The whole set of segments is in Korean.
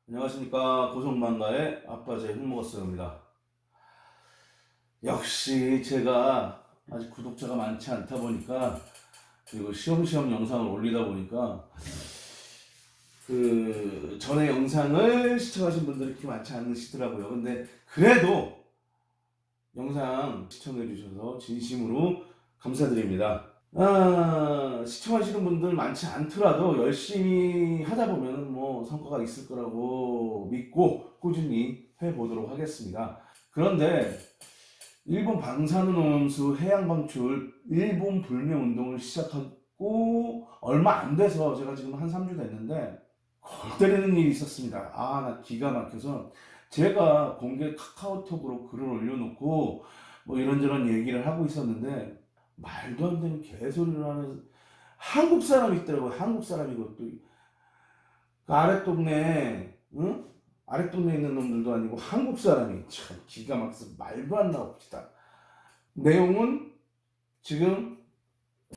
안녕하십니까. 고성망가의 아빠제 흑먹었어요입니다. 역시 제가 아직 구독자가 많지 않다 보니까, 그리고 시험시험 영상을 올리다 보니까 그 전에 영상을 시청하신 분들이 그렇게 많지 않으시더라고요. 근데 그래도 영상 시청해 주셔서 진심으로 감사드립니다. 시청하시는 분들 많지 않더라도 열심히 하다 보면 뭐 성과가 있을 거라고 믿고 꾸준히 해보도록 하겠습니다. 그런데 일본 방사능 오염수 해양 방출 일본 불매 운동을 시작하고 얼마 안 돼서 제가 지금 한 3주 됐는데 골 때리는 일이 있었습니다. 나 기가 막혀서 제가 공개 카카오톡으로 글을 올려놓고 뭐 이런저런 얘기를 하고 있었는데 말도 안 되는 개소리를 하는 한국 사람이 있더라고요. 한국 사람이고 또 그 아랫동네, 응? 아랫동네에 있는 놈들도 아니고 한국 사람이 참 기가 막혀서 말도 안 나옵시다. 내용은 지금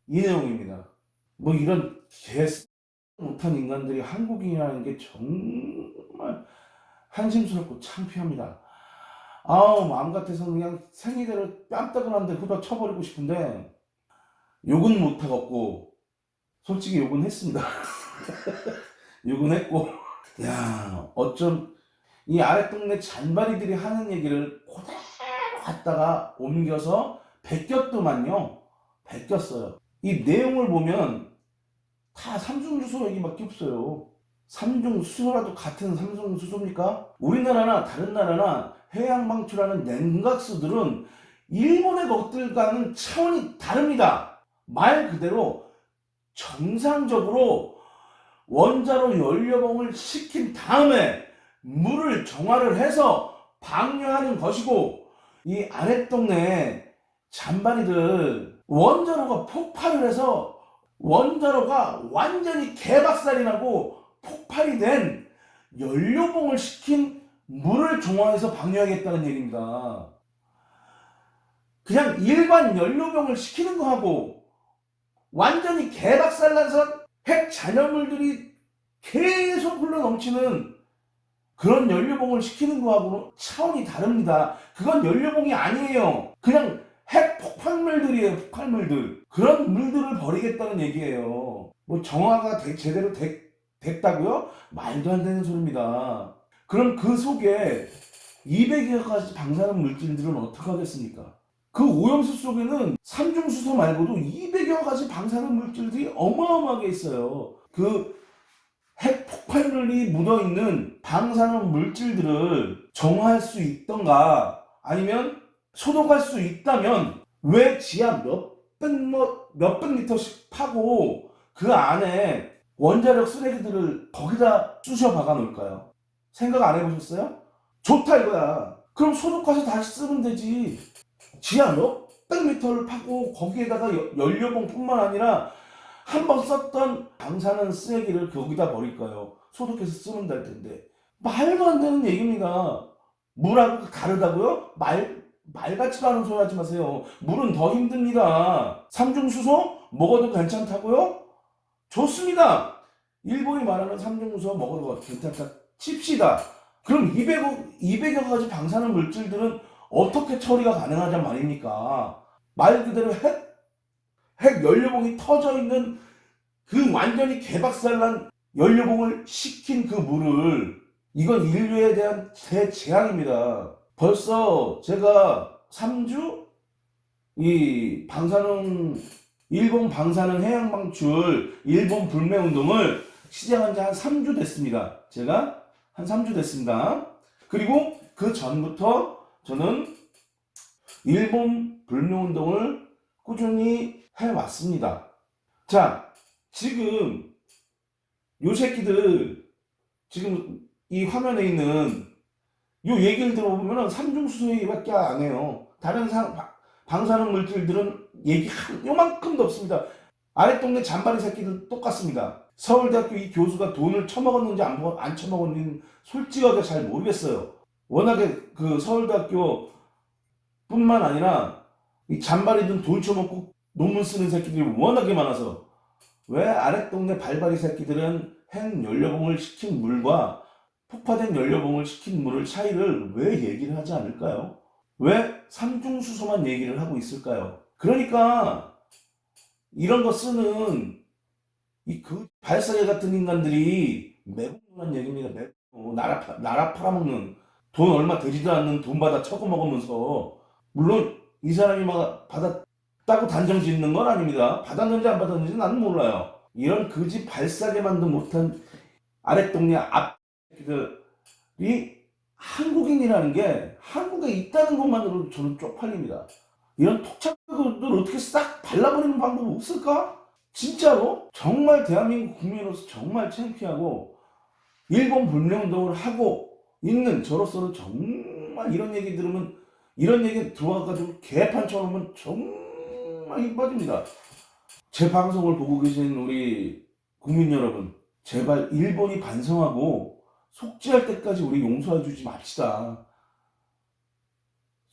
이 내용입니다. 뭐 이런 개 못한 인간들이 한국인이라는 게 정말 한심스럽고 창피합니다. 마음 같아서 그냥 생이대로 뺨따구한데 후다 쳐버리고 싶은데 욕은 못하겠고 솔직히 욕은 했습니다. 욕은 했고 어쩜 이 아랫동네 잔바리들이 하는 얘기를 그대로 갖다가 옮겨서 베꼈더만요. 베꼈어요. 이 내용을 보면 다 삼중수소 얘기밖에 없어요. 삼중수소라도 같은 삼중수소입니까? 우리나라나 다른 나라나 해양 방출하는 냉각수들은 일본의 것들과는 차원이 다릅니다. 말 그대로 정상적으로 원자로 연료봉을 시킨 다음에 물을 정화를 해서 방류하는 것이고, 이 아랫동네 잔바리들 원자로가 폭발을 해서 원자로가 완전히 개박살이 나고 폭발이 된 연료봉을 시킨 물을 정화해서 방류하겠다는 얘기입니다. 그냥 일반 연료봉을 시키는 거하고 완전히 개박살나서 핵 잔여물들이 계속 흘러 넘치는 그런 연료봉을 시키는 거하고는 차원이 다릅니다. 그건 연료봉이 아니에요. 그냥 핵 폭발물들이에요. 폭발물들. 그런 물들을 버리겠다는 얘기예요. 뭐 정화가 제대로 됐다고요? 말도 안 되는 소리입니다. 그럼 그 속에 200여 가지 방사능 물질들은 어떻게 하겠습니까? 그 오염수 속에는 삼중수소 말고도 200여 가지 방사능 물질들이 어마어마하게 있어요. 그 핵 폭발물이 묻어있는 방사능 물질들을 정화할 수 있던가 아니면 소독할 수 있다면 왜 지하 몇백 미터씩 파고 그 안에 원자력 쓰레기들을 거기다 쑤셔 박아 놓을까요? 생각 안 해보셨어요? 좋다 이거야. 그럼 소독해서 다시 쓰면 되지. 지하 몇백 미터를 파고 거기에다가 연료봉 뿐만 아니라 한 번 썼던 방사능 쓰레기를 거기다 버릴까요? 소독해서 쓰면 될 텐데. 말도 안 되는 얘기입니다. 물하고 다르다고요? 말같지도 않은 소리 하지 마세요. 물은 더 힘듭니다. 삼중수소 먹어도 괜찮다고요? 좋습니다. 일본이 말하는 삼중수소 먹어도 괜찮다 칩시다. 그럼 200여 가지 방사능 물질들은 어떻게 처리가 가능하단 말입니까? 말 그대로 핵 연료봉이 터져 있는 그 완전히 개박살난 연료봉을 식힌 그 물을, 이건 인류에 대한 대재앙입니다. 벌써 제가 3주 이 일본 방사능 해양 방출 일본 불매 운동을 시작한 지 한 3주 됐습니다. 제가 한 3주 됐습니다. 그리고 그 전부터 저는 일본 불매 운동을 꾸준히 해왔습니다. 자, 지금 요 새끼들 지금 이 화면에 있는 요 얘기를 들어보면 삼중수소 얘기밖에 안 해요. 다른 방사능 물질들은 얘기 요만큼도 없습니다. 아랫동네 잔바리 새끼들 똑같습니다. 서울대학교 이 교수가 돈을 처먹었는지 안 처먹었는지 솔직하게 잘 모르겠어요. 워낙에 그 서울대학교 뿐만 아니라 이 잔바리든 돈 쳐먹고 논문 쓰는 새끼들이 워낙에 많아서 왜 아랫동네 발바리 새끼들은 핵 연료봉을 식힌 물과 폭파된 연료봉을 식힌 물을 차이를 왜 얘기를 하지 않을까요? 왜 삼중수소만 얘기를 하고 있을까요? 그러니까 이런 거 쓰는 이 그 발사계 같은 인간들이 매국노란 얘기입니다. 나라 팔아먹는, 돈 얼마 되지도 않는 돈 받아 처먹으면서, 물론 이 사람이 막 받았다고 단정 짓는 건 아닙니다. 받았는지 안 받았는지 나는 몰라요. 이런 그지 발사계만도 못한 아랫동네 앞들이 한국인이라는 게 한국에 있다는 것만으로도 저는 쪽팔립니다. 이런 톡착들을 어떻게 싹 발라버리는 방법 없을까? 진짜로 정말 대한민국 국민으로서 정말 창피하고, 일본 불매운동을 하고 있는 저로서는 정말 이런 얘기 들으면, 이런 얘기 들어와가지고 개판 쳐놓으면 정말 힘 빠집니다. 제 방송을 보고 계신 우리 국민 여러분, 제발 일본이 반성하고 속죄할 때까지 우리 용서해주지 맙시다.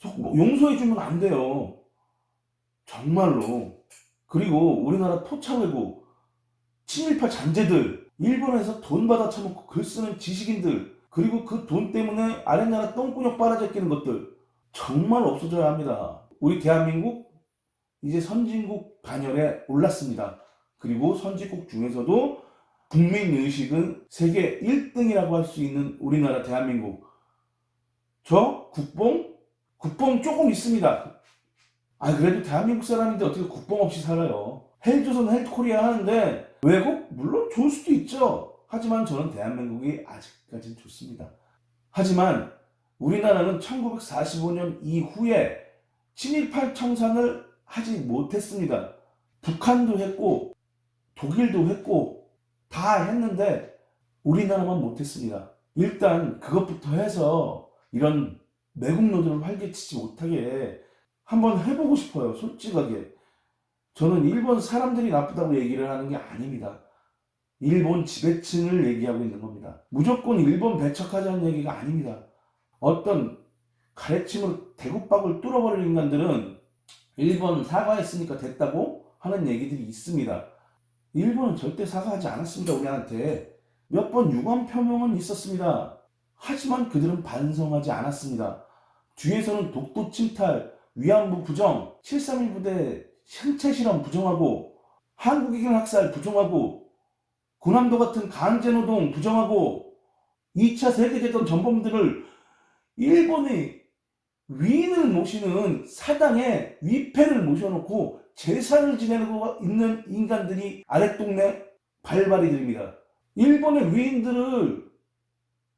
용서해주면 안 돼요. 정말로. 그리고 우리나라 토착외국, 친일파 잔재들, 일본에서 돈 받아 처먹고 글 쓰는 지식인들, 그리고 그 돈 때문에 아랫나라 똥구녕 빨아제 끼는 것들 정말 없어져야 합니다. 우리 대한민국 이제 선진국 반열에 올랐습니다. 그리고 선진국 중에서도 국민의식은 세계 1등이라고 할 수 있는 우리나라 대한민국. 저 국뽕 조금 있습니다. 그래도 대한민국 사람인데 어떻게 국뽕 없이 살아요. 헬조선 헬코리아 하는데 외국 물론 좋을 수도 있죠. 하지만 저는 대한민국이 아직까지는 좋습니다. 하지만 우리나라는 1945년 이후에 친일파 청산을 하지 못했습니다. 북한도 했고 독일도 했고 다 했는데 우리나라만 못했습니다. 일단 그것부터 해서 이런 매국노들을 활개치지 못하게 한번 해보고 싶어요. 솔직하게. 저는 일본 사람들이 나쁘다고 얘기를 하는 게 아닙니다. 일본 지배층을 얘기하고 있는 겁니다. 무조건 일본 배척하자는 얘기가 아닙니다. 어떤 가래침으로 대국밥을 뚫어버리는 인간들은 일본 사과했으니까 됐다고 하는 얘기들이 있습니다. 일본은 절대 사과하지 않았습니다. 우리한테 몇 번 유감 표명은 있었습니다. 하지만 그들은 반성하지 않았습니다. 뒤에서는 독도 침탈, 위안부 부정, 731 부대 생체 실험 부정하고, 한국인 학살 부정하고, 군함도 같은 강제노동 부정하고, 2차 세계대전 전범들을 일본의 위인을 모시는 사당에 위패를 모셔놓고 제사를 지내고 있는 인간들이 아랫동네 발바리들입니다. 일본의 위인들을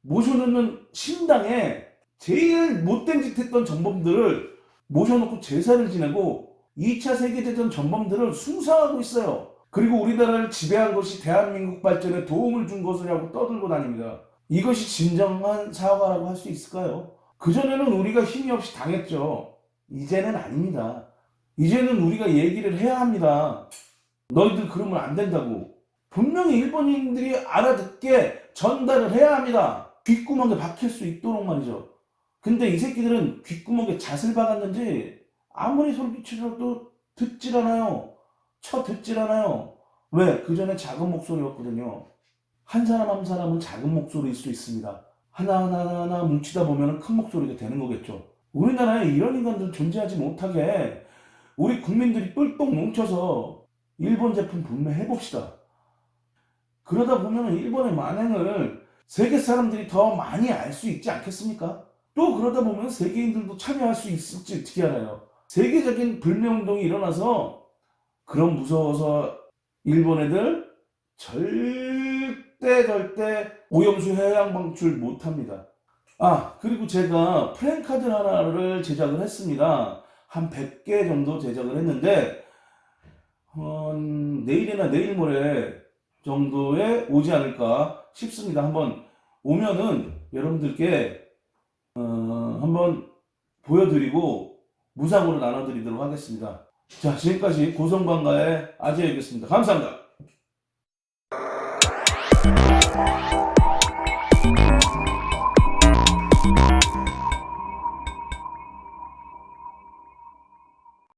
모셔놓는 신당에 제일 못된 짓 했던 전범들을 모셔놓고 제사를 지내고 2차 세계대전 전범들을 숭상하고 있어요. 그리고 우리나라를 지배한 것이 대한민국 발전에 도움을 준 것이라고 떠들고 다닙니다. 이것이 진정한 사과라고 할 수 있을까요? 그전에는 우리가 힘이 없이 당했죠. 이제는 아닙니다. 이제는 우리가 얘기를 해야 합니다. 너희들 그러면 안 된다고. 분명히 일본인들이 알아듣게 전달을 해야 합니다. 귓구멍에 박힐 수 있도록 말이죠. 근데 이 새끼들은 귓구멍에 잣을 박았는지 아무리 소리치셔도 듣질 않아요. 듣질 않아요. 왜? 그 전에 작은 목소리였거든요. 한 사람 한 사람은 작은 목소리일 수 있습니다. 하나하나 뭉치다 보면 큰 목소리가 되는 거겠죠. 우리나라에 이런 인간들 존재하지 못하게 우리 국민들이 똘똘 뭉쳐서 일본 제품 분매해봅시다. 그러다 보면 일본의 만행을 세계 사람들이 더 많이 알 수 있지 않겠습니까? 또 그러다 보면 세계인들도 참여할 수 있을지 어떻게 알아요? 세계적인 불매운동이 일어나서 그럼 무서워서 일본 애들 절대 오염수 해양 방출 못합니다. 그리고 제가 프랭카드 하나를 제작을 했습니다. 한 100개 정도 제작을 했는데 내일이나 내일 모레 정도에 오지 않을까 싶습니다. 한번 오면은 여러분들께 한번 보여드리고 무상으로 나눠드리도록 하겠습니다. 자, 지금까지 고성방가의 아재였습니다. 감사합니다.